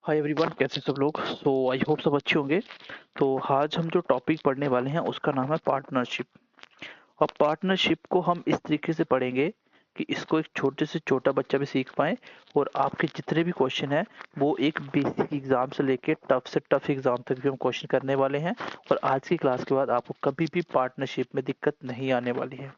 Hi everyone, कैसे सब लोग। आई होप सब अच्छे होंगे। तो आज हम जो टॉपिक पढ़ने वाले हैं उसका नाम है पार्टनरशिप। और पार्टनरशिप को हम इस तरीके से पढ़ेंगे कि इसको एक छोटे से छोटा बच्चा भी सीख पाए। और आपके जितने भी क्वेश्चन हैं वो एक बेसिक एग्जाम से लेके टफ से टफ एग्जाम तक भी हम क्वेश्चन करने वाले हैं। और आज की क्लास के बाद आपको कभी भी पार्टनरशिप में दिक्कत नहीं आने वाली है।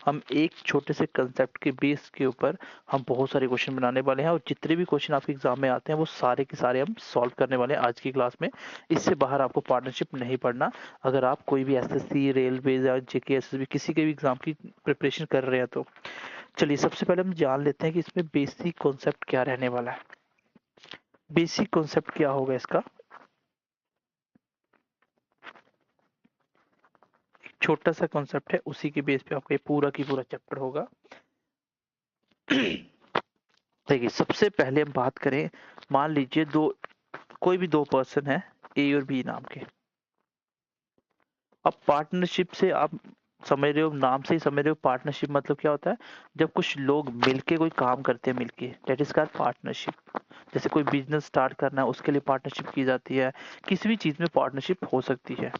हम एक छोटे से कंसेप्ट के बेस के ऊपर हम बहुत सारे क्वेश्चन बनाने वाले हैं, और जितने भी क्वेश्चन आपके एग्जाम में आते हैं वो सारे के सारे हम सॉल्व करने वाले हैं आज की क्लास में। इससे बाहर आपको पार्टनरशिप नहीं पढ़ना। अगर आप कोई भी एसएससी, रेलवे या जेके एसएसबी किसी के भी एग्जाम की प्रिपरेशन कर रहे हैं तो चलिए सबसे पहले हम जान लेते हैं कि इसमें बेसिक कॉन्सेप्ट क्या रहने वाला है। बेसिक कॉन्सेप्ट क्या होगा इसका। छोटा सा कॉन्सेप्ट है, उसी के बेस पे आपका ये पूरा की पूरा चैप्टर होगा। देखिए सबसे पहले हम बात करें, मान लीजिए कोई भी दो पर्सन है, ए और बी नाम के। अब पार्टनरशिप से आप समझ रहे हो, नाम से ही समझ रहे हो पार्टनरशिप मतलब क्या होता है। जब कुछ लोग मिलके कोई काम करते हैं मिलके, दैट इज कॉल्ड पार्टनरशिप। जैसे कोई बिजनेस स्टार्ट करना है उसके लिए पार्टनरशिप की जाती है। किसी भी चीज में पार्टनरशिप हो सकती है।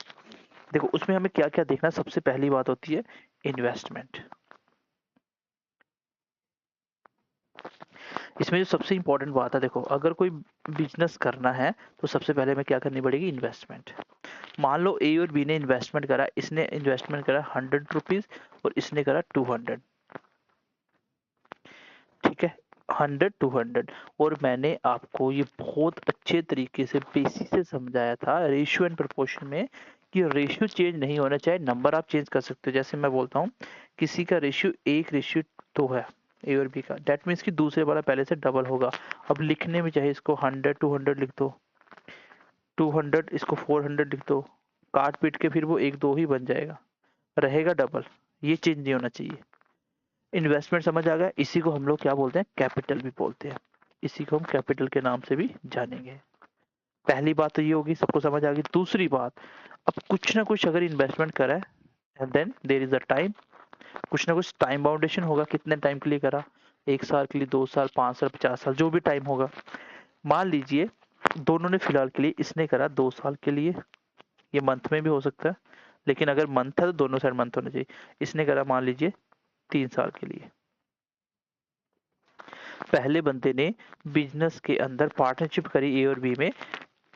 देखो उसमें हमें क्या क्या देखना है। सबसे पहली बात होती है इन्वेस्टमेंट। इसमें जो सबसे इंपॉर्टेंट बात है, देखो अगर कोई बिजनेस करना है तो सबसे पहले हमें क्या करनी पड़ेगी, इन्वेस्टमेंट। मान लो ए और बी ने इन्वेस्टमेंट करा, इसने इन्वेस्टमेंट करा 100 रुपीज और इसने करा 200। ठीक है, 100 200। और मैंने आपको ये बहुत अच्छे तरीके से बेसिक से समझाया था रेशियो एंड प्रोपोर्शन में कि रेशियो चेंज नहीं होना चाहिए, नंबर आप चेंज कर सकते हो। जैसे मैं बोलता हूँ किसी का रेशियो 1:2 है ए और बी का, डेट मीन्स कि दूसरे वाला पहले से डबल होगा। अब लिखने में चाहे इसको 100 200 लिख दो, 200 इसको 400 लिख दो, काट पीट के फिर वो 1:2 ही बन जाएगा, रहेगा डबल। ये चेंज नहीं होना चाहिए। इन्वेस्टमेंट समझ आ गया। इसी को हम लोग क्या बोलते हैं, कैपिटल भी बोलते हैं। इसी को हम कैपिटल के नाम से भी जानेंगे। पहली बात तो ये होगी, सबको समझ आ गई। दूसरी बात, अब कुछ ना कुछ अगर इन्वेस्टमेंट करा है and then there is a time, कुछ ना कुछ टाइम बाउंडेशन होगा, कितने टाइम के लिए करा, 1 साल के लिए, 2 साल, 5 साल, 50 साल, जो भी टाइम होगा। मान लीजिए दोनों ने फिलहाल के लिए, इसने करा 2 साल के लिए, ये मंथ में भी हो सकता है, लेकिन अगर मंथ है तो दोनों साइड मंथ होना चाहिए। इसने करा मान लीजिए 3 साल के लिए। पहले बंदे ने बिजनेस के अंदर पार्टनरशिप करी ए और बी में,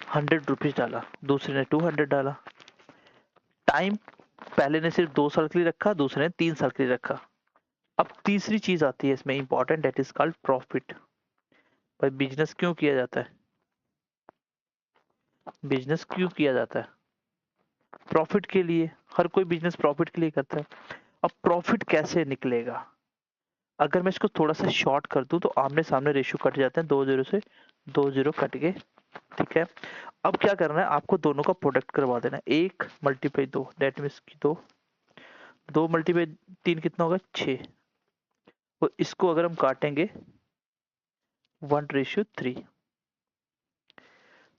100 रुपीज डाला, दूसरे ने 200 डाला। टाइम पहले ने सिर्फ 2 साल के लिए रखा, दूसरे ने 3 साल के लिए रखा। अब तीसरी चीज आती है इसमें important, that is called profit. भाई बिजनेस क्यों किया जाता है, बिजनेस क्यों किया जाता है, प्रॉफिट के लिए। हर कोई बिजनेस प्रॉफिट के लिए करता है। अब प्रॉफिट कैसे निकलेगा, अगर मैं इसको थोड़ा सा शॉर्ट कर दूं तो आमने सामने रेशियो कट जाते हैं, 2 जीरो से 2 जीरो कट गए। ठीक है, अब क्या करना है, आपको दोनों का प्रोडक्ट करवा देना है। 1 × 2 डेट मीन्स की 2, 2 × 3 कितना होगा, 6। और इसको अगर हम काटेंगे 1:3,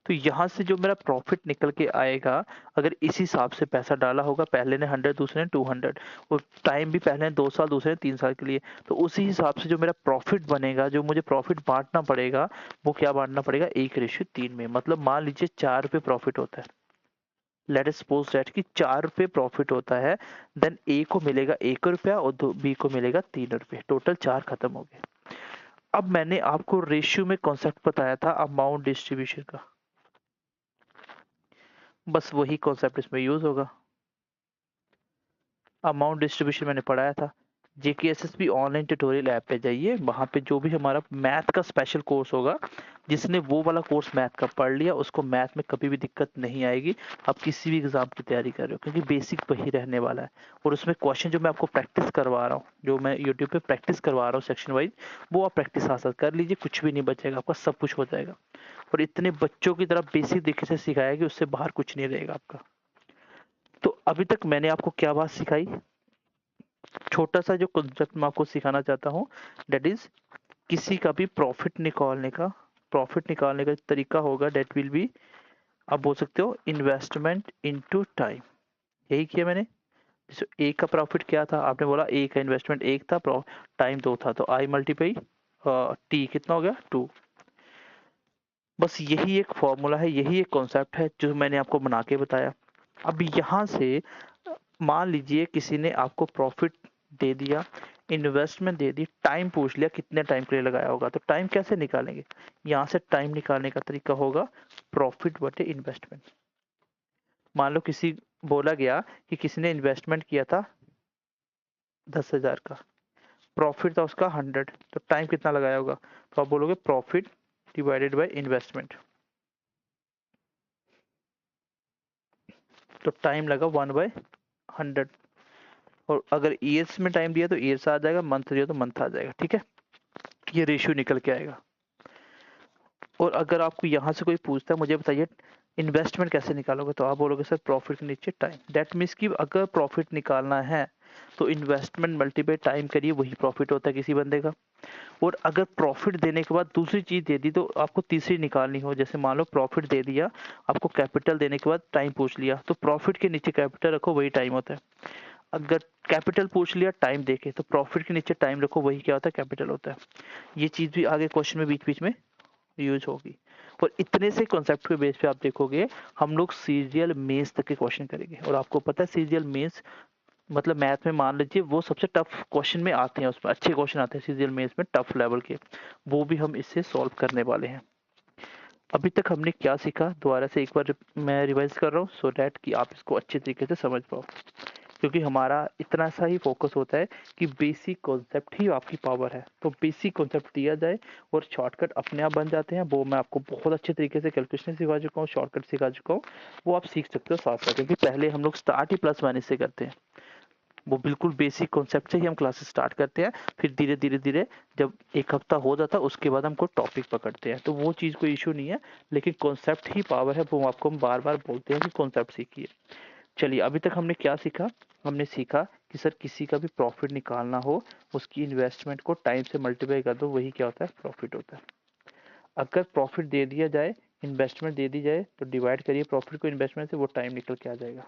तो यहाँ से जो मेरा प्रॉफिट निकल के आएगा, अगर इस हिसाब से पैसा डाला होगा, पहले ने 100 दूसरे ने 200, और टाइम भी पहले ने 2 साल दूसरे ने 3 साल के लिए, तो उसी हिसाब से जो मेरा प्रॉफिट बनेगा, जो मुझे प्रॉफिट बांटना पड़ेगा, वो क्या बांटना पड़ेगा, 1:3 में। मतलब मान लीजिए 4 रुपये प्रॉफिट होता है, लेट अस सपोज दैट कि 4 रुपये प्रॉफिट होता है, देन ए को मिलेगा 1 रुपया और बी को मिलेगा 3 रुपये, टोटल 4 खत्म हो गए। अब मैंने आपको रेशियो में कॉन्सेप्ट बताया था अमाउंट डिस्ट्रीब्यूशन का, बस वही कॉन्सेप्ट इसमें यूज होगा। अमाउंट डिस्ट्रीब्यूशन मैंने पढ़ाया था। जेकेएसएसबी ऑनलाइन ट्यूटोरियल ऐप पे जाइए, वहाँ पे जो भी हमारा मैथ का स्पेशल कोर्स होगा, जिसने वो वाला कोर्स मैथ का पढ़ लिया उसको मैथ में कभी भी दिक्कत नहीं आएगी। आप किसी भी एग्जाम की तैयारी कर रहे हो, क्योंकि बेसिक वही रहने वाला है। और उसमें क्वेश्चन जो मैं आपको प्रैक्टिस करवा रहा हूँ, जो मैं यूट्यूब पे प्रैक्टिस करवा रहा हूँ सेक्शन वाइज, वो आप प्रैक्टिस हासिल कर लीजिए, कुछ भी नहीं बचेगा आपका, सब कुछ हो जाएगा। और इतने बच्चों की तरफ बेसिक तरीके से सिखाया कि उससे बाहर कुछ नहीं रहेगा आपका। तो अभी तक मैंने आपको क्या बात सिखाई, छोटा सा जो कॉन्सेप्ट मैं आपको सिखाना चाहता हूँ, दैट इज किसी का भी प्रॉफिट निकालने का तरीका होगा, दैट विल बी, आप बोल सकते हो इन्वेस्टमेंट इनटू टाइम। यही किया मैंने। जैसे ए का प्रॉफिट क्या था, आपने बोला ए का इन्वेस्टमेंट 1 था, टाइम 2 था, तो आई मल्टीप्लाई टी कितना हो गया, 2। बस यही एक फॉर्मूला है, यही एक कॉन्सेप्ट है जो मैंने आपको बना के बताया। अब यहाँ से मान लीजिए किसी ने आपको प्रॉफिट दे दिया, इन्वेस्टमेंट दे दी, टाइम पूछ लिया कितने टाइम के लिए लगाया होगा, तो टाइम कैसे निकालेंगे? यहाँ से टाइम निकालने का तरीका होगा प्रॉफिट बटे इन्वेस्टमेंट। मान लो किसी बोला गया कि किसी ने इन्वेस्टमेंट किया था 10,000 का, प्रॉफिट था उसका 100, तो टाइम कितना लगाया होगा? तो आप बोलोगे प्रॉफिट डिवाइडेड बाय इन्वेस्टमेंट, तो टाइम लगा 1/100। और अगर ईयर्स में टाइम दिया तो ईयर्स आ जाएगा, मंथ दिया तो मंथ आ जाएगा। ठीक है, ये रेशियो निकल के आएगा। और अगर आपको यहाँ से कोई पूछता है मुझे बताइए इन्वेस्टमेंट कैसे निकालोगे, तो आप बोलोगे सर प्रॉफिट के नीचे टाइम। दैट मीन्स कि अगर प्रॉफिट निकालना है तो इन्वेस्टमेंट मल्टीप्लाई टाइम करिए, वही प्रॉफिट होता है किसी बंदे का। और अगर प्रॉफिट देने के बाद दूसरी चीज दे दी तो आपको तीसरी निकालनी हो, जैसे मान लो प्रॉफिट दे दिया, आपको कैपिटल देने के बाद टाइम पूछ लिया, तो प्रॉफिट के नीचे कैपिटल रखो, वही टाइम होता है। अगर कैपिटल पूछ लिया टाइम देके, तो प्रॉफिट के नीचे टाइम रखो, वही क्या होता है? कैपिटल होता है। ये चीज भी आगे क्वेश्चन में बीच बीच में यूज होगी। और इतने से कॉन्सेप्ट के बेस पे आप देखोगे हम लोग सीरियल मेंस तक के क्वेश्चन करेंगे। और आपको पता है सीरियल मेंस मतलब मैथ में मान लीजिए वो सबसे टफ क्वेश्चन में आते हैं, उसमें अच्छे क्वेश्चन आते हैं सीरियल मेंस में टफ लेवल के, वो भी हम इससे सॉल्व करने वाले हैं। अभी तक हमने क्या सीखा, दोबारा से एक बार मैं रिवाइज कर रहा हूँ सो डैट कि आप इसको अच्छे तरीके से समझ पाओ। क्योंकि हमारा इतना सा ही फोकस होता है कि बेसिक कॉन्सेप्ट ही आपकी पावर है, तो बेसिक कॉन्सेप्ट दिया जाए और शॉर्टकट अपने आप बन जाते हैं। वो मैं आपको बहुत अच्छे तरीके से कैलकुलेशन सिखा चुका हूँ, शॉर्टकट सिखा चुका हूँ, वो आप सीख सकते हो साथ साथ। क्योंकि पहले हम लोग स्टार्ट ही प्लस माइनस से करते हैं, वो बिल्कुल बेसिक कॉन्सेप्ट से ही हम क्लासेस स्टार्ट करते हैं। फिर धीरे धीरे धीरे जब एक हफ्ता हो जाता है उसके बाद हमको टॉपिक पकड़ते हैं, तो वो चीज़ कोई इशू नहीं है। लेकिन कॉन्सेप्ट ही पावर है, वो आपको हम बार बार बोलते हैं कि कॉन्सेप्ट सीखिए। चलिए अभी तक हमने क्या सीखा? हमने सीखा कि सर किसी का भी प्रॉफिट निकालना हो, उसकी इन्वेस्टमेंट को टाइम से मल्टीप्लाई कर दो, वही क्या होता है? प्रॉफिट होता है। अगर प्रॉफिट दे दिया जाए, इन्वेस्टमेंट दे दी जाए, तो डिवाइड करिए प्रॉफिट को इन्वेस्टमेंट से, वो टाइम निकल के आ जाएगा।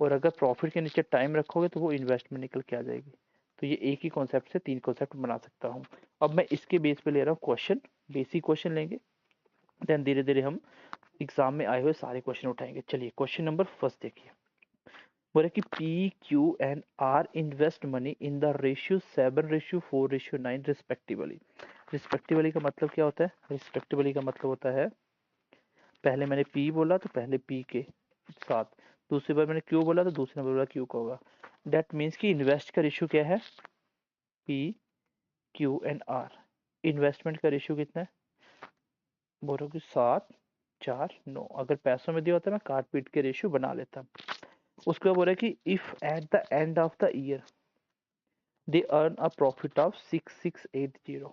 और अगर प्रॉफिट के नीचे टाइम रखोगे तो वो इन्वेस्टमेंट निकल के आ जाएगी। तो ये एक ही कॉन्सेप्ट से 3 कॉन्सेप्ट बना सकता हूँ। अब मैं इसके बेस पे ले रहा हूँ क्वेश्चन, बेसिक क्वेश्चन लेंगे, देन धीरे धीरे हम एग्जाम में आए हुए सारे क्वेश्चन उठाएंगे। चलिए क्वेश्चन नंबर फर्स्ट देखिए, बोले कि P Q and R invest money in the ratio 7:4:9 respectively. Respectively का मतलब क्या होता है? रिस्पेक्टिवली का मतलब होता है, पहले मैंने पी बोला तो पहले पी के साथ, दूसरी बार मैंने क्यू बोला तो दूसरी बार बोला क्यू का होगा। दैट मीन्स कि इन्वेस्ट का रेशियो क्या है? P Q and R. Investment का रेशियो कितना है? बोलोगे 7:4:9। अगर पैसों में दिया होता मैं काट पीट के रेशियो बना लेता। उसके बाद बोला कि if at the end of the year they earn a profit of 6680,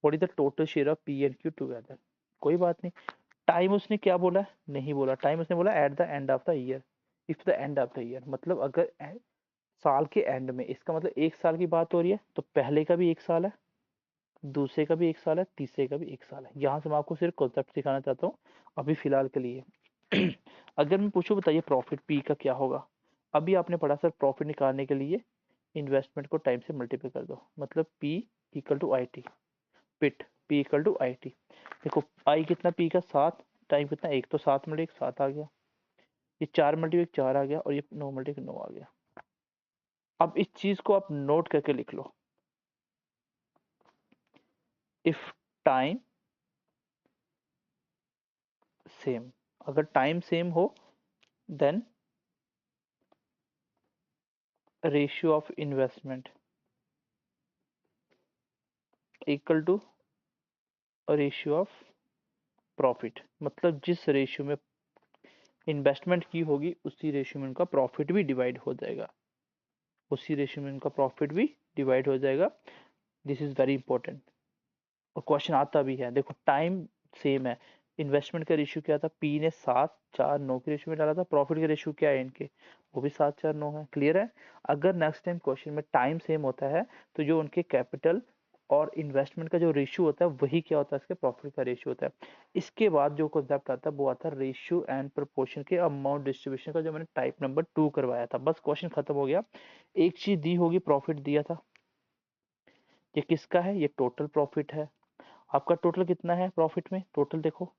what is the total share of P and Q together? कोई बात नहीं। टाइम उसने क्या बोला? नहीं बोला। टाइम उसने बोला eight the end of the year. If the end of the year मतलब अगर साल के एंड में, इसका मतलब एक साल की बात हो रही है, तो पहले का भी एक साल है, दूसरे का भी एक साल है, तीसरे का भी एक साल है। यहाँ से मैं आपको सिर्फ कॉन्सेप्ट सिखाना चाहता हूँ अभी फिलहाल के लिए। अगर मैं पूछूं बताइए प्रॉफिट पी का क्या होगा, अभी आपने पढ़ा सर प्रॉफिट निकालने के लिए इन्वेस्टमेंट को टाइम से मल्टीप्लाई कर दो, मतलब P equal to I T, पिट P equal to I T. देखो आई कितना, पी का 7, टाइम कितना, एक तो 7 मल्टी 7 आ गया, ये 4 मल्टी 4 आ गया, और ये 9 मल्टी 9 आ गया। अब इस चीज को आप नोट करके लिख लो, इफ टाइम सेम, अगर टाइम सेम हो then ratio of investment equal to ratio of profit. मतलब जिस रेशियो में इन्वेस्टमेंट की होगी उसी रेशियो में उनका प्रॉफिट भी डिवाइड हो जाएगा, उसी रेशियो में उनका प्रॉफिट भी डिवाइड हो जाएगा। दिस इज वेरी इंपॉर्टेंट और क्वेश्चन आता भी है। देखो टाइम सेम है, इन्वेस्टमेंट का रेशियो क्या था? पी ने 7:4:9 के रेशियो में डाला था, प्रॉफिट का रेशियो क्या है इनके? वो भी 7:4:9 है। क्लियर है? अगर नेक्स्ट टाइम क्वेश्चन में टाइम सेम होता है तो जो उनके कैपिटल और इन्वेस्टमेंट का जो रेशियो होता है वही क्या होता है? इसके प्रॉफिट का रेशियो होता है। इसके बाद जो कॉन्सेप्ट आता है वो आता है रेशियो एंड प्रोपोर्शन के अमाउंट डिस्ट्रीब्यूशन का, जो मैंने टाइप नंबर 2 करवाया था। बस क्वेश्चन खत्म हो गया। एक चीज दी होगी, प्रॉफिट दिया था, ये किसका है? ये टोटल प्रॉफिट है। आपका टोटल कितना है प्रॉफिट में? टोटल देखो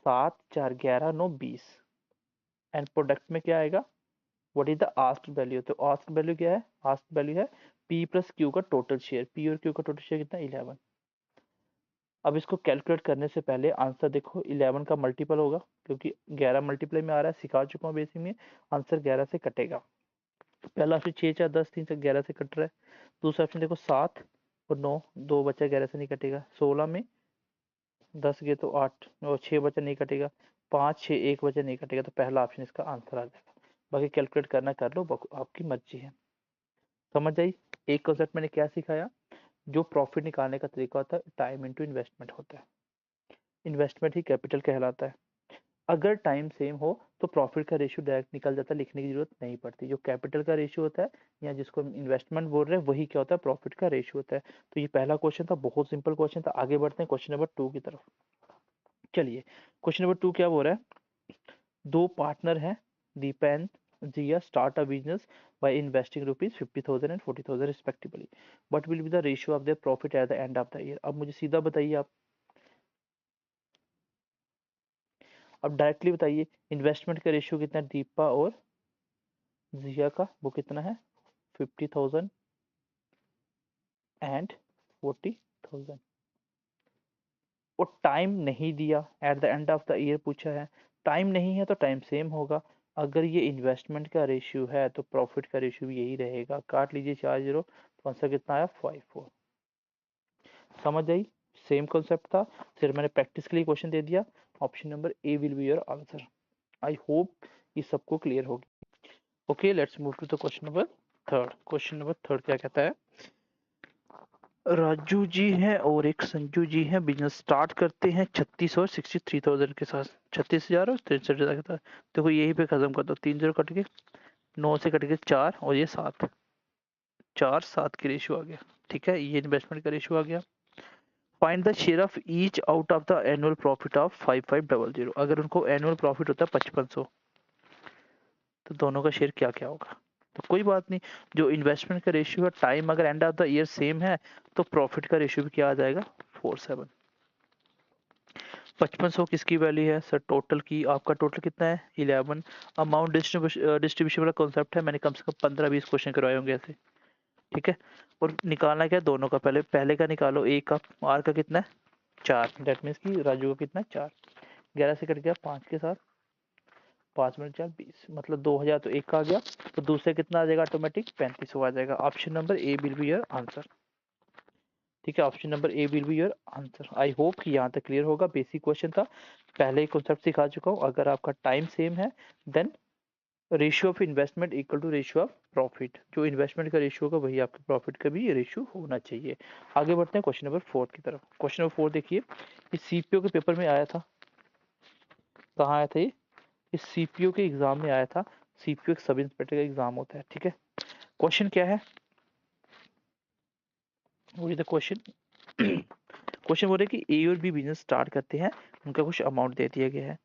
7 4 11 9 20 एंड प्रोडक्ट में क्या आएगा, what is the asked value. तो आस्क्ड वैल्यू क्या है, आस्क्ड वैल्यू है पी प्लस क्यू का टोटल शेयर, पी और क्यू का टोटल शेयर कितना 11। अब इसको कैलकुलेट करने से पहले आंसर देखो 11 का मल्टीपल होगा, क्योंकि 11 मल्टीप्लाई में आ रहा है, सिखा चुका हूँ बेसिक में, आंसर 11 से कटेगा। तो पहला ऑप्शन 6 4 10 3 से 11 से कट रहा है। दूसरा ऑप्शन देखो 7 और 9, 2 बचा 11 से नहीं कटेगा। 16 में 10 गए तो 8 और 6 बचा नहीं कटेगा। 5 6 1 बचा नहीं कटेगा। तो पहला ऑप्शन इसका आंसर आ जाएगा। बाकी कैलकुलेट करना कर लो, आपकी मर्जी है। समझ आई। एक कॉन्सेप्ट मैंने क्या सिखाया, जो प्रॉफिट निकालने का तरीका होता है टाइम इनटू इन्वेस्टमेंट होता है। इन्वेस्टमेंट ही कैपिटल कहलाता है। अगर टाइम सेम हो तो प्रॉफिट का रेशियो डायरेक्ट निकल जाता है, लिखने की जरूरत नहीं पड़ती। जो कैपिटल का रेशियो होता है या जिसको हम इन्वेस्टमेंट बोल रहे हैं वही क्या होता है, प्रॉफिट का रेशियो होता है। तो ये पहला क्वेश्चन था, बहुत सिंपल क्वेश्चन था। आगे बढ़ते हैं क्वेश्चन नंबर 2 की तरफ। चलिए क्वेश्चन नंबर 2 क्या बोल रहा है, दो पार्टनर हैं Deepa and Jiya start a business by investing rupees 50,000 and 40,000 respectively, what will be the ratio of their profit at the end of the year. अब मुझे सीधा बताइए आप, अब डायरेक्टली बताइए इन्वेस्टमेंट का रेशियो कितना है दीपा और जिया का, वो कितना है 50,000 एंड 40,000। और टाइम नहीं दिया, eight the end of the year पूछा है। टाइम नहीं है तो टाइम सेम होगा। अगर ये इन्वेस्टमेंट का रेशियो है तो प्रॉफिट का रेशियो भी यही रहेगा। काट लीजिए 4 जीरो, तो आंसर कितना आया 5 4। समझ आई। सेम कॉन्सेप्ट था, सिर्फ मैंने प्रैक्टिस के लिए क्वेश्चन दे दिया। Option number A will be your answer. I hope ये सबको क्लियर होगी। Okay let's move to the question number third. Question number third क्या कहता है, राजू जी हैं और एक संजू जी हैं, बिजनेस स्टार्ट करते हैं 36 और 63,000 के साथ, 36,000 और 63,000 के साथ। देखो यहीं पे खत्म कर दो, 3 जीरो कट के 9 से कट के 4 और ये 7, 4 7 की रेशियो आ गया। ठीक है, ये इन्वेस्टमेंट का रेशियो आ गया। Find the share of each out of the annual profit of 5500। अगर उनको एनुअल प्रॉफिट होता है 5500, तो दोनों का शेयर क्या क्या होगा। तो कोई बात नहीं, जो इन्वेस्टमेंट का रेशियो है, टाइम अगर and of the year same है तो प्रॉफिट का रेशियो भी क्या आ जाएगा 47। 5500 किसकी वैल्यू है सर, टोटल की। आपका टोटल कितना है 11। अमाउंट डिस्ट्रीब्यूशन वाला कॉन्सेप्ट है, मैंने कम से कम 15-20 क्वेश्चन करवाए होंगे ऐसे। ठीक है, और निकालना क्या है दोनों का, पहले पहले का निकालो। ए का आर का कितना है 4, डेट मीन्स की राजू का कितना है 4। 11 से कट गया 5 के साथ, 5 मिनट 4 20, मतलब 2000 तो एक का आ गया। तो दूसरे कितना आ जाएगा ऑटोमेटिक 3500 आ जाएगा। Option number A will be your answer. ठीक है, option number A will be your answer. I hope कि यहाँ तक क्लियर होगा। बेसिक क्वेश्चन था, पहले ही कॉन्सेप्ट सिखा चुका हूँ। अगर आपका टाइम सेम है then ratio of investment equal to ratio of profit. जो इन्वेस्टमेंट का रेशियो होगा वही आपके प्रॉफिट का भी रेशियो होना चाहिए। आगे बढ़ते हैं क्वेश्चन नंबर 4 की तरफ। क्वेश्चन नंबर 4 देखिए, इस सीपीओ के पेपर में आया था। कहाँ आया था ये, इस सीपीओ के एग्जाम में आया था। सीपीओ एक सब इंस्पेक्टर का एग्जाम होता है। ठीक है, क्वेश्चन क्या है, वो द क्वेश्चन। क्वेश्चन बोल रहे कि ए और बी बिजनेस स्टार्ट करते हैं, उनका कुछ अमाउंट दे दिया गया है।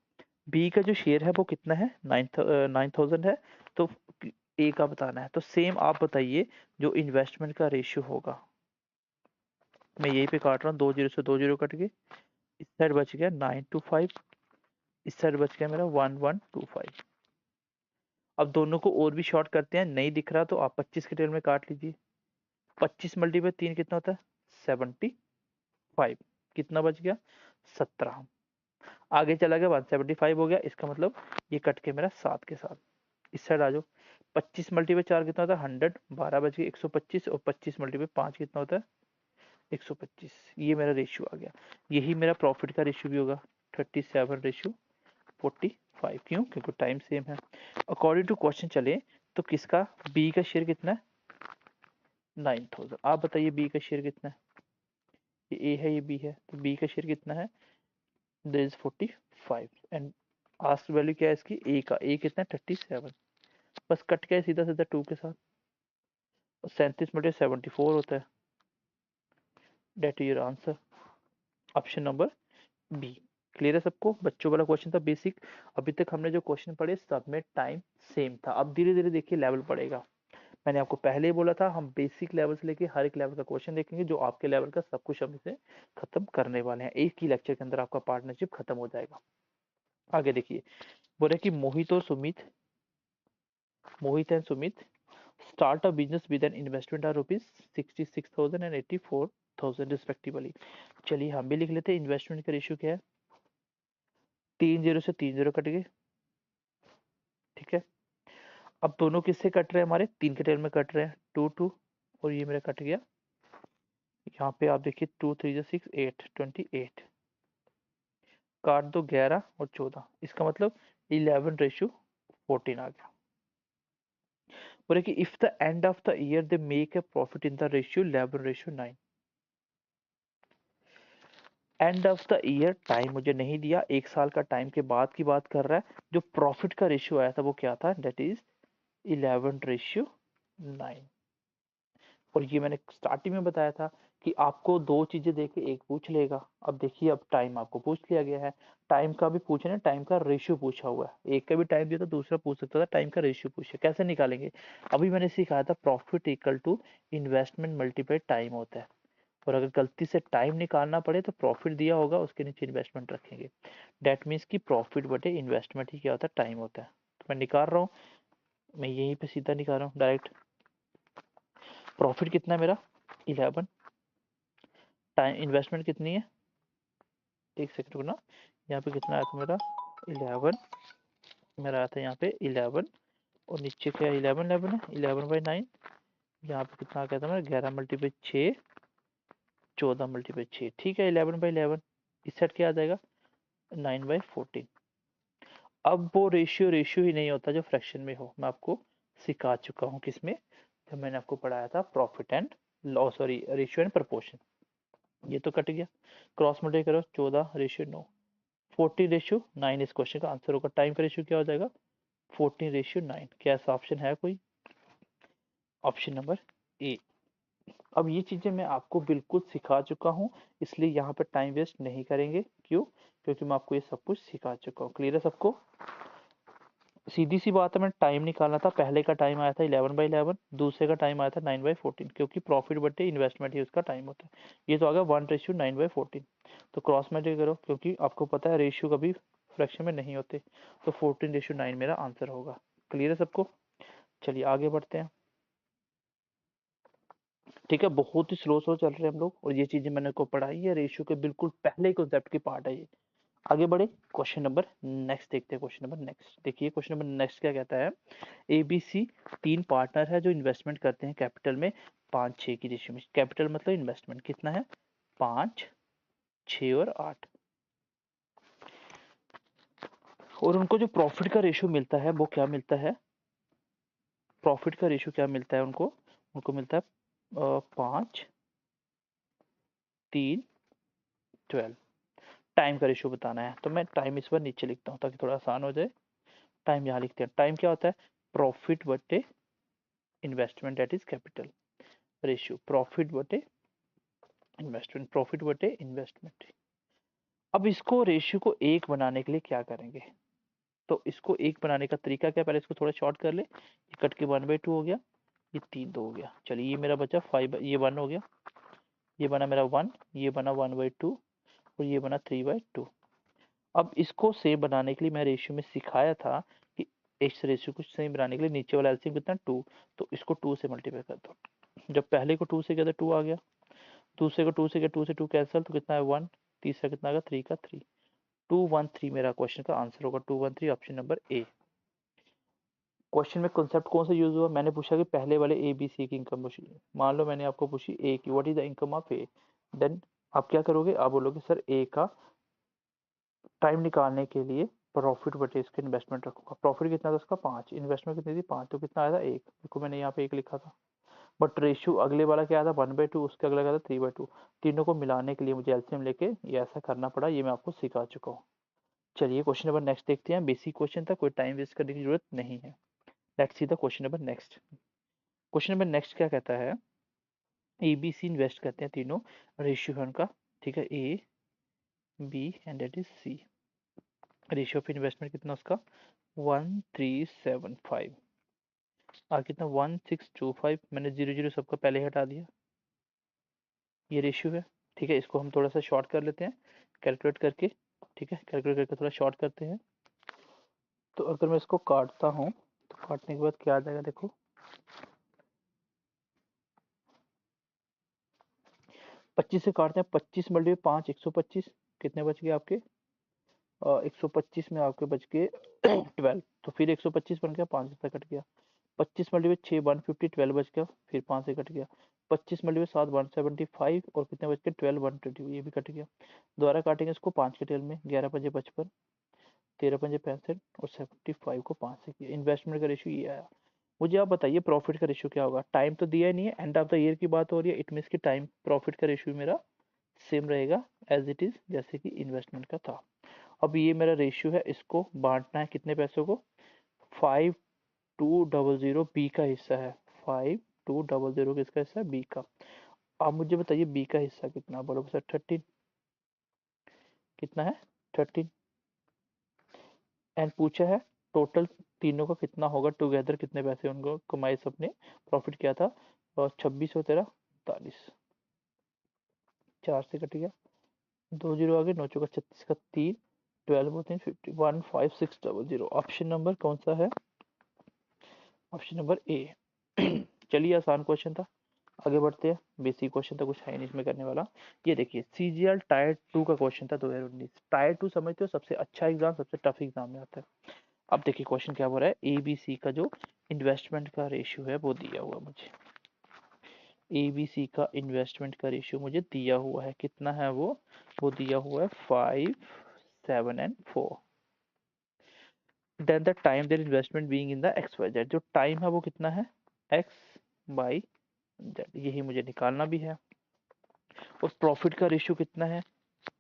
बी का जो शेयर है वो कितना है 9,000 है। तो ए का बताना है। तो सेम आप बताइए जो इन्वेस्टमेंट का रेशियो होगा। मैं यहीं पे काट रहा हूँ, 2 जीरो से 2 जीरो कट गए, इस साइड बच गया 925, इस साइड बच गया मेरा 1125। अब दोनों को और भी शॉर्ट करते हैं, नहीं दिख रहा तो आप 25 के टेल में काट लीजिए। 25 मल्टीप्लाई 3 कितना होता है 75, कितना बच गया 17। आगे चला गया 175 हो गया। इसका मतलब ये कट के मेरा 7 के साथ, इस साइड आ जाओ। 25 मल्टीप्लाई 4 कितना होता है 100, 12 बच गए 125, और 25 मल्टीप्लाई 5 कितना होता है 125। ये मेरा रेशियो आ गया। यही मेरा प्रॉफिट का रेशियो भी होगा 37 रेशियो 45। क्यों, क्योंकि टाइम सेम है। अकॉर्डिंग टू क्वेश्चन चले तो किसका, बी का शेयर कितना है 9,000। आप बताइए बी का शेयर कितना है, ये ए है ये बी है, तो बी का शेयर कितना है this is 45। And ask value क्या है इसकी, ए का, ए कितना है 37। बस कट गया सीधा सीधा 2 के साथ, और 37 मल्टीप्लाई 74 होता है। That is your answer, option number B. Clear है सबको। बच्चों वाला क्वेश्चन था बेसिक। अभी तक हमने जो क्वेश्चन पढ़े सब में टाइम सेम था। अब धीरे धीरे देखिए लेवल बढ़ेगा। मैंने आपको पहले ही बोला था हम बेसिक लेवल से लेके हर एक लेवल का क्वेश्चन देखेंगे, जो आपके लेवल का सब कुछ हम इसे खत्म करने वाले हैं। एक ही लेक्चर के अंदर आपका पार्टनरशिप खत्म हो जाएगा। आगे देखिए, बोले कि Mohit and Sumit start a business with an investment of rupees 66,000 and 84,000 respectively। चलिए हम भी लिख लेते हैं, इन्वेस्टमेंट का रेशियो क्या है, 3 जीरो से 3 जीरो कट गए, ठीक है। अब दोनों किससे कट रहे हैं, हमारे 3 के टेल में कट रहे हैं, 2 2, और ये मेरा कट गया। यहाँ पे आप देखिए 2 3 6 8 28, काट दो 11 और 14, इसका मतलब 11:14 आ गया। बोले कि if the end of the year they make a profit in the ratio 11:9। And of the year time मुझे नहीं दिया, 1 साल का टाइम के बाद की बात कर रहा है। जो प्रॉफिट का रेशियो आया था वो क्या था, दैट इज 11:9। और ये मैंने स्टार्टिंग में बताया था कि आपको 2 चीजें देके एक पूछ लेगा। अब देखिए, अब टाइम आपको पूछ लिया गया है, टाइम का भी पूछे ना, टाइम का रेशियो पूछा हुआ है, एक का भी टाइम दिया तो दूसरा पूछ सकता था टाइम का रेशियो पूछे, कैसे निकालेंगे। अभी मैंने सिखाया था profit equal to investment multiply time होता है, और अगर गलती से टाइम निकालना पड़े तो प्रॉफिट दिया होगा उसके नीचे इन्वेस्टमेंट रखेंगे। दैट मीन्स कि प्रॉफिट बटे इन्वेस्टमेंट ही क्या होता है, टाइम होता है। तो मैं निकाल रहा हूँ, मैं यहीं पे सीधा निकाल रहा हूँ डायरेक्ट। प्रॉफिट कितना है मेरा 11, टाइम इन्वेस्टमेंट कितनी है, एक सेकंड रुकना, यहाँ पे कितना आया था मेरा 11, मेरा आया था यहाँ पे 11, और नीचे क्या 11 11 है, 11/9। यहाँ पे कितना आ गया था मेरा 11 × 6, 14 × 6, ठीक है 11/11। इस सेट क्या आ जाएगा 9/14। अब वो रेशियो रेशियो ही नहीं होता जो फ्रैक्शन में हो, मैं आपको सिखा चुका हूँ किसमें, जब मैंने आपको पढ़ाया था profit and loss, sorry ratio and proportion. ये तो कट गया, क्रॉस मल्टीप्लाई करो 14:9, 14:9 इस क्वेश्चन का आंसर होगा। टाइम का रेशियो क्या हो जाएगा 14:9। क्या ऐसा ऑप्शन है कोई, ऑप्शन नंबर ए। अब ये चीजें मैं आपको बिल्कुल सिखा चुका हूँ, इसलिए यहाँ पर टाइम वेस्ट नहीं करेंगे। क्यों, क्योंकि मैं आपको ये सब कुछ सिखा चुका हूँ। क्लियर है सबको, सीधी सी बात है, मैंने टाइम निकालना था, पहले का टाइम आया था 11/11, दूसरे का टाइम आया था 9/14, क्योंकि प्रॉफिट बटे इन्वेस्टमेंट ही उसका टाइम होता है। ये तो आ गया 1:9/14। तो क्रॉस मल्टीप्लाई करो, क्योंकि आपको पता है रेशियो कभी फ्रैक्शन में नहीं होते, तो 14:9 मेरा आंसर होगा। क्लियर है सबको, चलिए आगे बढ़ते हैं। ठीक है, बहुत ही स्लो स्लो चल रहे हैं हम लोग, और ये चीजें मैंने को पढ़ाई है, रेशियो के बिल्कुल पहले कॉन्सेप्ट की पार्ट है ये। आगे बढ़े, क्वेश्चन नंबर नेक्स्ट देखते हैं। क्वेश्चन नंबर नेक्स्ट देखिए, क्वेश्चन नंबर नेक्स्ट क्या कहता है, एबीसी 3 पार्टनर है जो इन्वेस्टमेंट करते हैं कैपिटल में 5-6 की रेशियो में। कैपिटल मतलब इन्वेस्टमेंट कितना है 5, 6 और 8, और उनको जो प्रॉफिट का रेशियो मिलता है वो क्या मिलता है, प्रॉफिट का रेशियो क्या मिलता है उनको, उनको मिलता है 5, 3, 12। टाइम का रेशियो बताना है, तो मैं टाइम इस बार नीचे लिखता हूँ ताकि थोड़ा आसान हो जाए। टाइम यहाँ लिखते हैं, टाइम क्या होता है प्रॉफिट बटे investment that is capital, ratio profit बटे इन्वेस्टमेंट, प्रॉफिट बटे इन्वेस्टमेंट। अब इसको रेशियो को एक बनाने के लिए क्या करेंगे, तो इसको एक बनाने का तरीका क्या, पहले इसको थोड़ा शॉर्ट कर ले, ये कट के 1/2 हो गया, ये 3 2 हो गया, चलिए ये मेरा बचा 5, ये 1 हो गया, ये बना मेरा 1, ये बना 1/2, और ये बना 3/2। अब इसको सेम बनाने के लिए मैं रेशियो में सिखाया था कि इस रेशियो को सेम बनाने के लिए नीचे वाला एलसीएम कितना 2, तो इसको 2 से मल्टीप्लाई कर दो। जब पहले को 2 से किया तो 2 आ गया, दूसरे को 2 से किया, 2 से 2 कैंसिल, तो कितना है 1, तीसरा कितना आ गया 3 का 3, 213 मेरा क्वेश्चन का आंसर होगा, 213 ऑप्शन नंबर ए। क्वेश्चन में कॉन्सेप्ट कौन सा यूज हुआ, मैंने पूछा कि पहले वाले ए बी सी की इनकम पूछी, मान लो मैंने आपको पूछी ए की, what is the income of A, then आप क्या करोगे, आप बोलोगे सर ए का टाइम निकालने के लिए प्रॉफिट बटे इसके इन्वेस्टमेंट रखूंगा। प्रॉफिट कितना था उसका 5, इन्वेस्टमेंट कितनी थी 5, तो कितना आया था 1, देखो मैंने यहाँ पे 1 लिखा था। बट रेशियो अगले वाला क्या था 1/2, उसके अगला क्या था 3/2, तीनों को मिलाने के लिए मुझे एलसीएम लेके ये ऐसा करना पड़ा, ये मैं आपको सिखा चुका हूँ। चलिए क्वेश्चन नंबर नेक्स्ट देखते हैं, बेसिक क्वेश्चन था, कोई टाइम वेस्ट करने की जरूरत नहीं है। Let's see the question number next. Question number next क्या कहता है, ए बी सी इन्वेस्ट करते हैं तीनों, रेशियो है उनका, ठीक है A B and that is C. Ratio of investment कितना उसका 1375, और कितना 1625, मैंने 0 0 सबका पहले हटा दिया, ये रेशियो है। ठीक है, इसको हम थोड़ा सा शॉर्ट कर लेते हैं कैलकुलेट करके, ठीक है कैलकुलेट करके थोड़ा शॉर्ट करते हैं। तो अगर मैं इसको काटता हूँ तो काटने के बाद क्या आ जाएगा देखो, 25 से काटते हैं, 25 मल्टीप्लाई 5 125, कितने बच गए आपके 125 में आपके बच गए 12, तो फिर 125 बन गया, 5 से कट गया, 25 मल्टीप्लाई 6 150, 12 बच गया, फिर 5 से कट गया, 25 मल्टीप्लाई 7 175 और कितने बच गए 12 120, ये भी कट गया। दोबारा काटेंगे इसको 5 के टेल में, 11 पंजे 55, 13 पंजे 65 और 75 को 5 से किया, इन्वेस्टमेंट का रेशियो ये आया। मुझे आप बताइए प्रॉफिट का रेशियो क्या होगा, टाइम तो दिया ही नहीं है, एंड ऑफ द ईयर की बात हो रही है, इट मीन्स की टाइम प्रॉफिट का रेशियो मेरा सेम रहेगा एज इट इज जैसे कि इन्वेस्टमेंट का था। अब ये मेरा रेशियो है, इसको बांटना है कितने पैसों को, 5200 बी का हिस्सा है, 5200 किसका हिस्सा है, बी का। आप मुझे बताइए बी का हिस्सा कितना, बोलो सर 13, कितना है 13, एंड पूछा है टोटल तीनों का कितना होगा, टुगेदर कितने पैसे उनको कमाए सबने, प्रॉफिट क्या था, और 26 और 13 43, 4 से कट गया, 2 जीरो आगे, 9 चौका 36 का 3, 12 और 3 50, 15600। ऑप्शन नंबर कौन सा है, ऑप्शन नंबर ए। चलिए आसान क्वेश्चन था, आगे बढ़ते हैं, बेसिक क्वेश्चन था, कुछ है नहीं इसमें करने वाला। ये देखिए सीजीएल टायर 2 का क्वेश्चन था 2019, टायर 2 समझते हो सबसे अच्छा एग्जाम, सबसे टफ एग्जाम में आता है। अब देखिए क्वेश्चन क्या बोल रहा है, एबीसी का जो इन्वेस्टमेंट का रेशियो है वो दिया हुआ मुझे, एबीसी का इन्वेस्टमेंट का रेशियो मुझे दिया हुआ है, कितना है वो दिया हुआ है 5 7 and 4। Then the time their investment being in the X Y Z, जो टाइम है वो कितना है एक्स बाई जेड, यही मुझे निकालना भी है। और प्रॉफिट का रेशियो कितना है,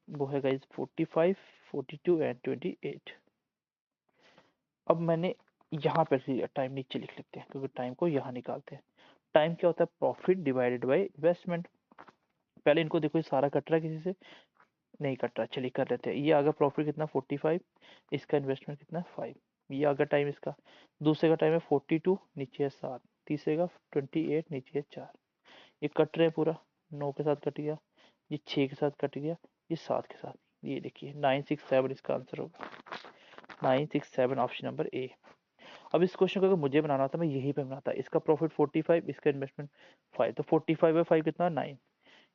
वो है गाइस 45 42 एंड 28। अब मैंने यहाँ पर टाइम नीचे लिख लेते हैं क्योंकि टाइम को यहाँ निकालते हैं। टाइम क्या होता है, प्रॉफिट डिवाइडेड बाय इन्वेस्टमेंट। पहले इनको देखो, ये सारा कट रहा है, किसी से नहीं कट रहा, चलिए कर लेते हैं। ये आगे प्रॉफिट कितना 45, इसका इन्वेस्टमेंट कितना 5, ये आगे टाइम इसका, दूसरे का टाइम है 42, नीचे है 7, तीसरे का 28, नीचे है 4, ये कट रहे पूरा, 9 के साथ कट गया, ये 6 के साथ कट गया, ये 7 के साथ, ये देखिए 967 इसका आंसर होगा, 967 ऑप्शन नंबर ए। अब इस क्वेश्चन को अगर मुझे बनाना था मैं यही पे बनाता, इसका प्रॉफिट 45, इसका इन्वेस्टमेंट 5, तो 45 है 5 कितना 9,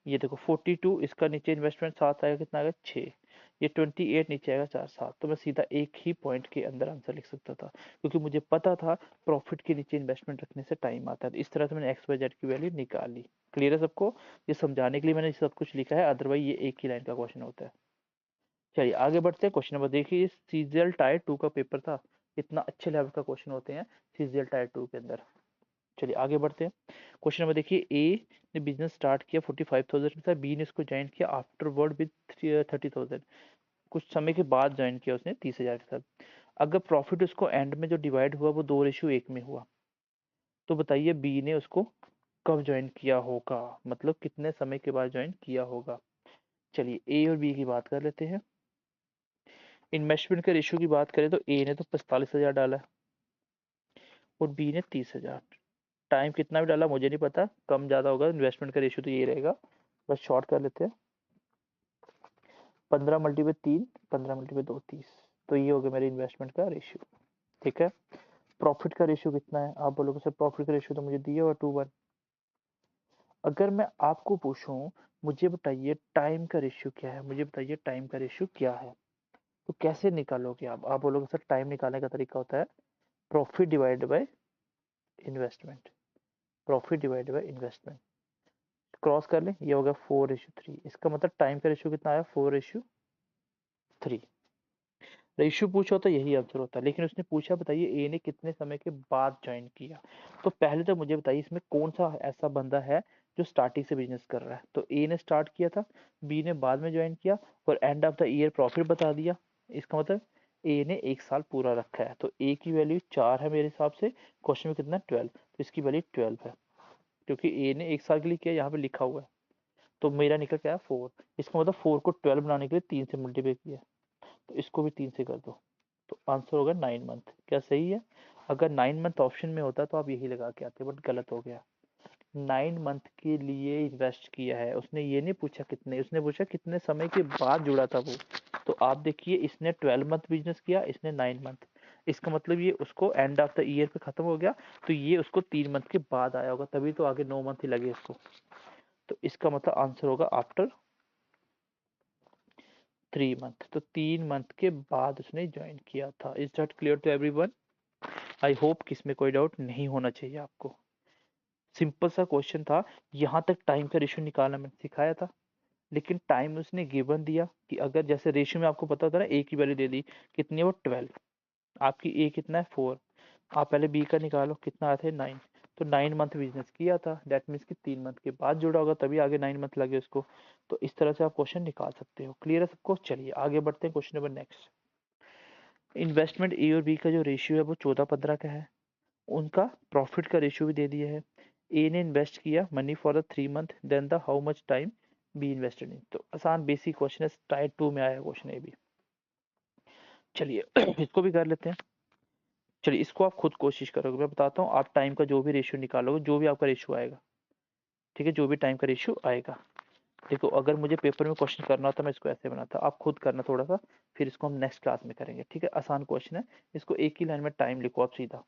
ये देखो 42, इसका नीचे इन्वेस्टमेंट 7 आएगा, कितना आएगा 6, ये 28 नीचे आएगा 4 7, तो मैं सीधा एक ही पॉइंट के अंदर आंसर लिख सकता था क्योंकि मुझे पता था प्रॉफिट के नीचे इन्वेस्टमेंट रखने से टाइम आता है। तो इस तरह से मैंने एक्स वाई जेड की वैल्यू निकाल ली। क्लियर है सबको, ये समझाने के लिए मैंने सब कुछ लिखा है, अदरवाइज ये एक ही लाइन का क्वेश्चन होता है। चलिए आगे बढ़ते हैं, क्वेश्चन नंबर देखिए, सीजीएल टायर 2 का पेपर था, इतना अच्छे लेवल का क्वेश्चन होते हैं सीजीएल टायर 2 के अंदर। चलिए आगे बढ़ते हैं, क्वेश्चन नंबर देखिए, ए ने बिजनेस स्टार्ट किया 45,000 के साथ, बी ने इसको ज्वाइन किया आफ्टरवर्ड विद 30,000, कुछ समय के बाद ज्वाइन किया उसने 30,000 के साथ। अगर प्रॉफिट उसको एंड में जो डिवाइड हुआ वो 2:1 में हुआ, तो बताइए बी ने उसको कब ज्वाइन किया होगा, मतलब कितने समय के बाद ज्वाइन किया होगा। चलिए ए और बी की बात कर लेते हैं। इन्वेस्टमेंट के रेशियो की बात करें तो ए ने तो 45,000 डाला और बी ने 30,000। टाइम कितना भी डाला मुझे नहीं पता, कम ज़्यादा होगा, इन्वेस्टमेंट का रेशियो तो ये रहेगा, बस शॉर्ट कर लेते हैं, 15 मल्टीप्लाई 3, 15 मल्टीप्लाई 2 30, तो ये हो गया मेरे इन्वेस्टमेंट का रेशियो। ठीक है, प्रॉफिट का रेशियो कितना है, आप बोलोगे सर प्रॉफिट का रेशियो तो मुझे दिया हुआ 2:1। अगर मैं आपको पूछूं मुझे बताइए टाइम का रेशियो क्या है, मुझे बताइए टाइम का रेशियो क्या है, तो कैसे निकालोगे आप बोलोगे सर टाइम निकालने का तरीका होता है profit divided by investment, profit divided by investment, cross कर लें, ये हो गया 4:3, इसका मतलब टाइम का रेशियो कितना आया 4:3। रेशियो पूछा होता यही आंसर होता, लेकिन उसने पूछा बताइए ए ने कितने समय के बाद ज्वाइन किया। तो पहले तो मुझे बताइए इसमें कौन सा ऐसा बंदा है जो स्टार्टिंग से बिजनेस कर रहा है, तो ए ने स्टार्ट किया था, बी ने बाद में ज्वाइन किया और and of the year profit बता दिया, इसका मतलब ए ने 1 साल पूरा रखा है, तो ए की वैल्यू 4 है मेरे हिसाब से, क्वेश्चन में कितना 12, तो इसकी वैल्यू 12 है क्योंकि ए ने 1 साल के लिए किया, यहाँ पे लिखा हुआ है, तो मेरा निकल क्या है 4, इसका मतलब 4 को 12 बनाने के लिए 3 से मल्टीप्लाई किया, तो इसको भी 3 से कर दो, तो आंसर होगा 9 मंथ। क्या सही है, अगर 9 मंथ ऑप्शन में होता तो आप यही लगा के आते, बट गलत हो गया। 9 मंथ के लिए इन्वेस्ट किया है उसने, ये नहीं पूछा कितने, उसने पूछा कितने समय के बाद जुड़ा था वो। तो आप देखिए इसने 12 मंथ बिजनेस किया, इसने 9 मंथ, इसका मतलब ये उसको एंड ऑफ द ईयर पे खत्म हो गया, तो ये उसको 3 मंथ के बाद आया होगा, तभी तो आगे 9 मंथ ही लगे इसको। तो इसका मतलब आंसर होगा आफ्टर 3 मंथ, तो 3 मंथ के बाद उसने ज्वाइन किया था। Is that clear to everyone? I hope कि इसमें कोई डाउट नहीं होना चाहिए आपको। सिंपल सा क्वेश्चन था, यहाँ तक टाइम का रेशियो निकालना मैंने सिखाया था, लेकिन टाइम उसने गिवन दिया कि अगर जैसे रेशियो में आपको पता था ना, ए की वैल्यू दे दी, कितनी है वो 12, आपकी ए कितना है 4, आप पहले बी का निकालो, कितना आया था 9, तो 9 मंथ बिजनेस किया था, दैट मीन्स कि 3 मंथ के बाद जुड़ा होगा, तभी आगे 9 मंथ लगे उसको। तो इस तरह से आप क्वेश्चन निकाल सकते हो। क्लियर है सबको? चलिए आगे बढ़ते हैं, क्वेश्चन नंबर नेक्स्ट। इन्वेस्टमेंट ए और बी का जो रेशियो है वो 14-15 का है, उनका प्रॉफिट का रेशियो भी दे दिया है। ए ने इन्वेस्ट किया money for the 3 month, then the how much time be invested in. तो आसान बेसिक क्वेश्चन है, टाइप 2 में आया क्वेश्चन ये भी। चलिए इसको भी कर लेते हैं। चलिए इसको आप खुद कोशिश करोगे, मैं बताता हूँ, आप टाइम का जो भी रेशियो निकालोगे, जो भी आपका रेशियो आएगा, ठीक है, जो भी टाइम का रेशियो आएगा। देखो अगर मुझे पेपर में क्वेश्चन करना होता मैं इसको ऐसे बनाता, आप खुद करना थोड़ा सा, फिर इसको हम नेक्स्ट क्लास में करेंगे, ठीक है। आसान क्वेश्चन है, इसको एक ही लाइन में टाइम लिखो आप सीधा,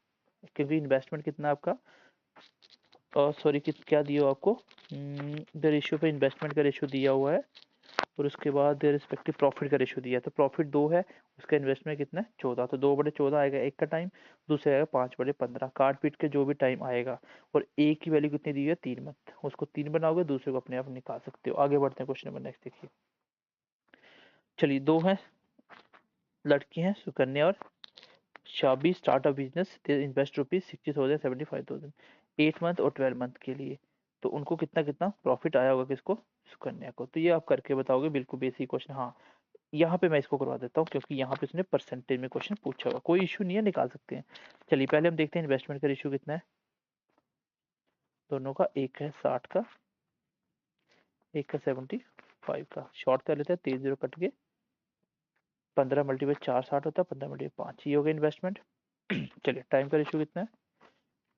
क्योंकि इन्वेस्टमेंट कितना आपका, सॉरी क्या दिया हो आपको, द रेशियो पे इन्वेस्टमेंट का रेशियो दिया हुआ है, और उसके बाद रिस्पेक्टिव प्रॉफिट का रेशियो दिया है, तो प्रॉफिट 2 है, उसका इन्वेस्टमेंट कितना है 14, तो 2/14 आएगा एक का टाइम, दूसरा आएगा 5/15, काट पीट के जो भी टाइम आएगा। और ए की वैल्यू कितनी दी है 3 मंथ, उसको 3 बनाओगे, दूसरे को अपने आप निकाल सकते हो। आगे बढ़ते हैं, क्वेश्चन नंबर नेक्स्ट देखिए। चलिए दो हैं लड़की हैं, सुकन्या और Shabi, start a business, they invest rupees 60,000 75,000 8 month और 12 मंथ के लिए। तो उनको कितना कितना प्रॉफिट आया होगा, किसको, सुकन्या को। तो ये आप करके बताओगे, बिल्कुल बेसिक क्वेश्चन। हाँ यहाँ पे मैं इसको करवा देता हूँ, क्योंकि यहाँ पे उसने परसेंटेज में क्वेश्चन पूछा होगा, कोई इशू नहीं है, निकाल सकते हैं। चलिए पहले हम देखते हैं इन्वेस्टमेंट का रेशियो कितना है दोनों का, एक है 60 का, एक है 75 का। शॉर्ट कर लेते हैं, 3 0 कट के 15 मल्टीप्लाई 4 60 होता है, 15 मल्टीप्लाई 5, ये हो गया इन्वेस्टमेंट। चलिए टाइम का रेशियो कितना है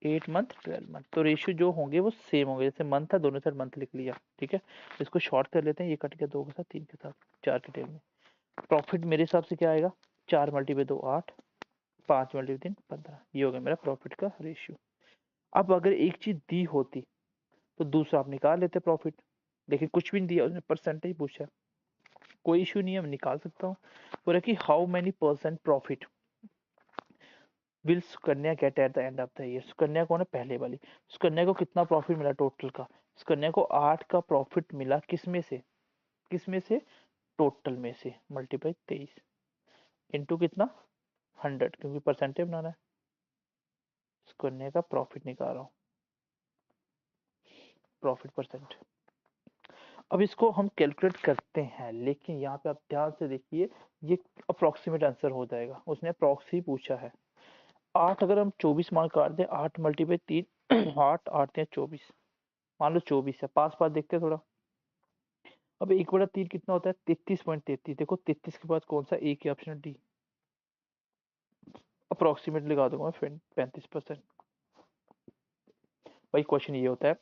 8 मंथ 12 मंथ, तो रेशियो जो होंगे वो सेम होंगे, जैसे मंथ था दोनों साइड मंथ लिख लिया, ठीक है। इसको शॉर्ट कर लेते हैं, ये कट गया 2 के साथ, 3 के साथ, 4 के टेबल में। प्रॉफिट मेरे हिसाब से क्या आएगा, 4 मल्टीप्लाई 2 8, 5 मल्टीप्लाई 3 15, ये हो गया मेरा प्रॉफिट का रेशियो। अब अगर एक चीज दी होती तो दूसरा आप निकाल लेते प्रॉफिट, लेकिन कुछ भी नहीं दिया, उसने परसेंटेज पूछा, कोई इशू नहीं है, मैं निकाल सकता हूँ। बोला कि how many percent profit will Sukanya get at the end of the year. Sukanya कौन है, पहले वाली। सुकन्या को कितना प्रॉफिट मिला टोटल का, सुकन्या को 8 का प्रॉफिट मिला, किस में से टोटल में से, मल्टीप्लाई 23 इंटू कितना 100, क्योंकि परसेंटेज बनाना है। सुकन्या का प्रॉफिट निकाल रहा हूँ, प्रॉफिट परसेंट। अब इसको हम कैलकुलेट करते हैं, लेकिन यहाँ पे आप ध्यान से देखिए, ये अप्रोक्सीमेट आंसर हो जाएगा, उसने अप्रोक्स ही पूछा है। 8 अगर हम 24 मान काट दें, 8 मल्टीप्लाई 3 8 8 या 24, मान लो 24 है, पास पास देखते हैं थोड़ा। अब 1/3 कितना होता है 33.33, देखो 33 के बाद कौन सा एक ही ऑप्शन, डी। अप्रोक्सीमेट लगा दूंगा मैं 35%। भाई क्वेश्चन ये होता है,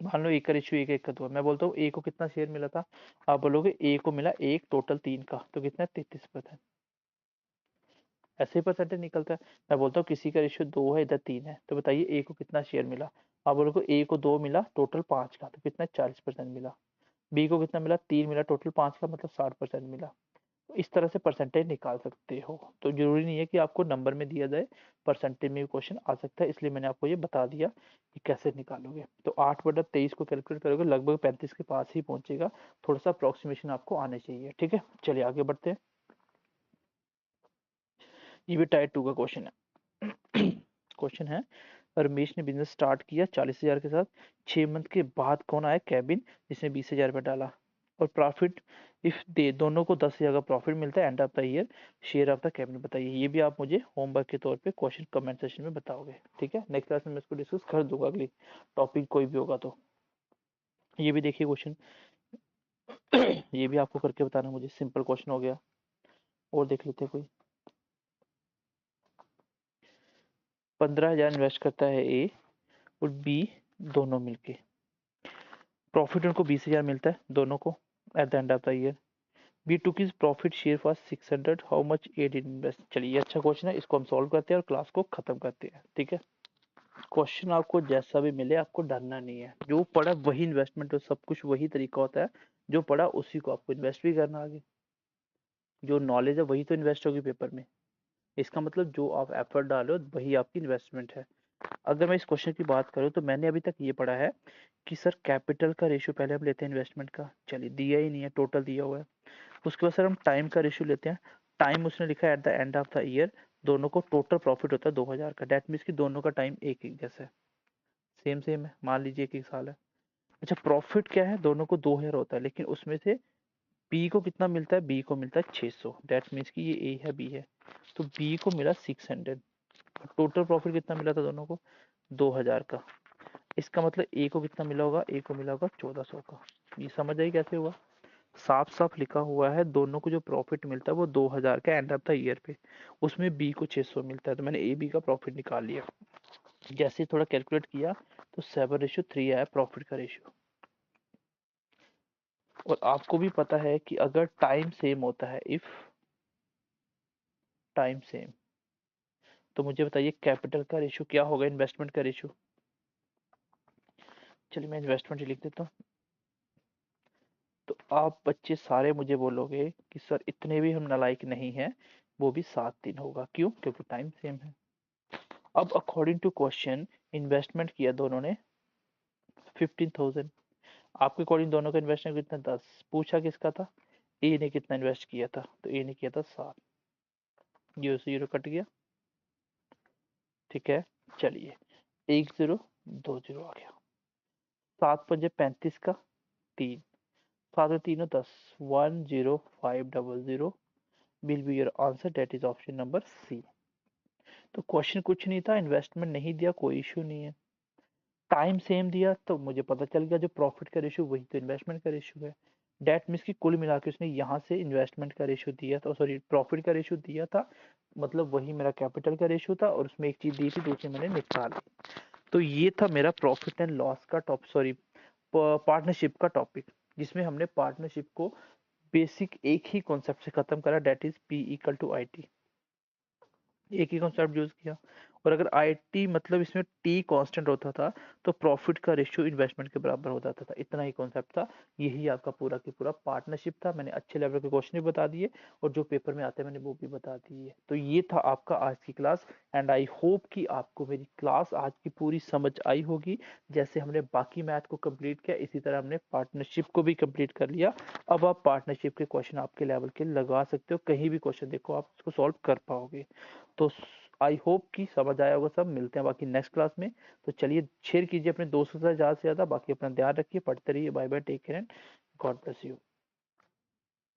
मान लो एक का रेशियो 1:1 का, मैं बोलता हूँ ए को कितना शेयर मिला था, आप बोलोगे ए को मिला एक टोटल 3 का, तो कितना 33%, ऐसे ही परसेंटेज निकलता है। मैं बोलता हूँ किसी का रेशियो 2 है, इधर 3 है, तो बताइए ए को कितना शेयर मिला, आप बोलोगे ए को 2 मिला टोटल 5 का, तो कितना 40% मिला। बी को कितना मिला 3 मिला टोटल 5 का, मतलब 60% मिला। तो इस तरह से परसेंटेज निकाल सकते हो, तो जरूरी नहीं है कि आपको नंबर में दिया जाए, परसेंटेज में भी क्वेश्चन आ सकता है, इसलिए मैंने आपको ये बता दिया कि कैसे निकालोगे। तो 8/23 को कैलकुलेट करोगे, लगभग 35 के पास ही पहुंचेगा, थोड़ा सा अप्रोक्सीमेशन आपको आने चाहिए, ठीक है। चलिए आगे बढ़ते हैं, ये भी टाइप 2 का क्वेश्चन है। क्वेश्चन है, रमेश ने बिजनेस स्टार्ट किया 40,000 के साथ, 6 मंथ के बाद कौन आया केबिन, जिसने 20,000 रुपये डाला, और प्रॉफिट इफ दे दोनों को 10,000 का प्रॉफिट मिलता है and of the year, share of the cabin बताइए। ये भी आप मुझे होमवर्क के तौर पे क्वेश्चन कमेंट सेक्शन में बताओगे, ठीक है। नेक्स्ट क्लास में मैं इसको डिस्कस कर दूंगा, अगली टॉपिक कोई भी होगा तो। ये भी देखिए क्वेश्चन, ये भी आपको करके बताना मुझे, सिंपल क्वेश्चन हो गया। और देख लेते हैं कोई। 15,000 इन्वेस्ट करता है ए और बी दोनों मिलके, प्रॉफिट उनको 20,000 मिलता है दोनों को at the end of the year. We took his profit share for 600, how much A did invest. चलिए अच्छा क्वेश्चन है, इसको हम सॉल्व करते हैं और क्लास को खत्म करते हैं, ठीक है। क्वेश्चन आपको जैसा भी मिले आपको डरना नहीं है, जो पढ़ा वही इन्वेस्टमेंट, सब कुछ वही तरीका होता है, जो पढ़ा उसी को आपको इन्वेस्ट भी करना आगे, जो नॉलेज है वही तो इन्वेस्ट होगी पेपर में। इसका मतलब जो आप एफर्ट डालो वही आपकी इन्वेस्टमेंट है। अगर मैं इस क्वेश्चन की बात करूं तो मैंने अभी तक ये पढ़ा है कि सर कैपिटल का रेशियो पहले हम लेते हैं इन्वेस्टमेंट का, चलिए दिया ही नहीं है, टोटल दिया हुआ है। उसके बाद सर हम टाइम का रेशियो लेते हैं, टाइम उसने लिखा है eight the end of the year, दोनों को टोटल प्रॉफिट होता है 2000 का, डेट मीन्स कि दोनों का टाइम एक एक जैसा है, सेम सेम है, मान लीजिए एक एक साल है। अच्छा प्रॉफिट क्या है, दोनों को 2000 होता है, लेकिन उसमें से बी को कितना मिलता है, बी को मिलता है 600, डेट मीन्स कि ये ए है बी है, तो बी को मिला 600, टोटल प्रॉफिट कितना मिला था दोनों को, 2000 का। इसका मतलब ए को कितना मिला होगा, ए को मिला होगा 1400 का। ये समझ आई कैसे हुआ, साफ साफ लिखा हुआ है दोनों को जो प्रॉफिट मिलता है वो 2000 का एंड ऑफ द ईयर पे, उसमें बी को 600 मिलता है, तो मैंने ए बी का प्रॉफिट निकाल लिया। जैसे थोड़ा कैलकुलेट किया तो 7:3 आया प्रॉफिट का रेशियो। और आपको भी पता है कि अगर टाइम सेम होता है, इफ टाइम सेम, तो मुझे बताइए कैपिटल का रेशियो क्या होगा, इन्वेस्टमेंट का रेशियो। चलिए मैं इन्वेस्टमेंट लिख देता हूँ। तो आप बच्चे सारे मुझे बोलोगे कि सर इतने भी हम नालायक नहीं हैं, वो भी 7 दिन होगा, क्यों, क्योंकि टाइम सेम है। अब अकॉर्डिंग टू क्वेश्चन इन्वेस्टमेंट किया दोनों ने 15,000, आपके अकॉर्डिंग दोनों का इन्वेस्टमेंट कितना, 10, पूछा किसका था, ए ने कितना इन्वेस्ट किया था, तो ए ने किया था 7, 0 से 0 कट गया, ठीक है। चलिए 1020 आ गया, 7×5 = 35 का 3, 7 और 3 10, 10500 will be your answer, that is option number C. तो क्वेश्चन कुछ नहीं था, इन्वेस्टमेंट नहीं दिया कोई इशू नहीं है, टाइम सेम दिया तो मुझे पता चल गया जो प्रॉफिट का रेशियो वही तो इन्वेस्टमेंट का रेशियो है। डेट मीन्स की कुल मिला के उसने यहाँ से इन्वेस्टमेंट का रेशियो दिया था, सॉरी प्रॉफिट का रेशियो दिया था, मतलब वही मेरा कैपिटल का रेशियो था, और उसमें एक चीज दी थी दूसरी मैंने निकाल ली। तो ये था मेरा प्रॉफिट एंड लॉस का टॉप, सॉरी पार्टनरशिप का टॉपिक, जिसमें हमने पार्टनरशिप को बेसिक एक ही कॉन्सेप्ट से खत्म करा, डेट इज P=IT, एक ही कॉन्सेप्ट यूज किया। और अगर आई टी मतलब इसमें टी कांस्टेंट होता था तो प्रॉफिट का रेशियो इन्वेस्टमेंट के बराबर हो जाता था, इतना ही कॉन्सेप्ट था। यही आपका पूरा की पूरा पार्टनरशिप था, मैंने अच्छे लेवल के क्वेश्चन भी बता दिए और जो पेपर में आते हैं मैंने वो भी बता दिए। तो ये था आपका आज की क्लास, एंड आई होप कि आपको मेरी क्लास आज की पूरी समझ आई होगी। जैसे हमने बाकी मैथ को कंप्लीट किया इसी तरह हमने पार्टनरशिप को भी कंप्लीट कर लिया। अब आप पार्टनरशिप के क्वेश्चन आपके लेवल के लगा सकते हो, कहीं भी क्वेश्चन देखो आप उसको सॉल्व कर पाओगे। तो आई होप कि समझ आया होगा सब, मिलते हैं बाकी नेक्स्ट क्लास में। तो चलिए शेयर कीजिए अपने दोस्तों से ज़्यादा से ज़्यादा, बाकी अपना ध्यान रखिए, पढ़ते रहिए, bye bye, take care and God bless you.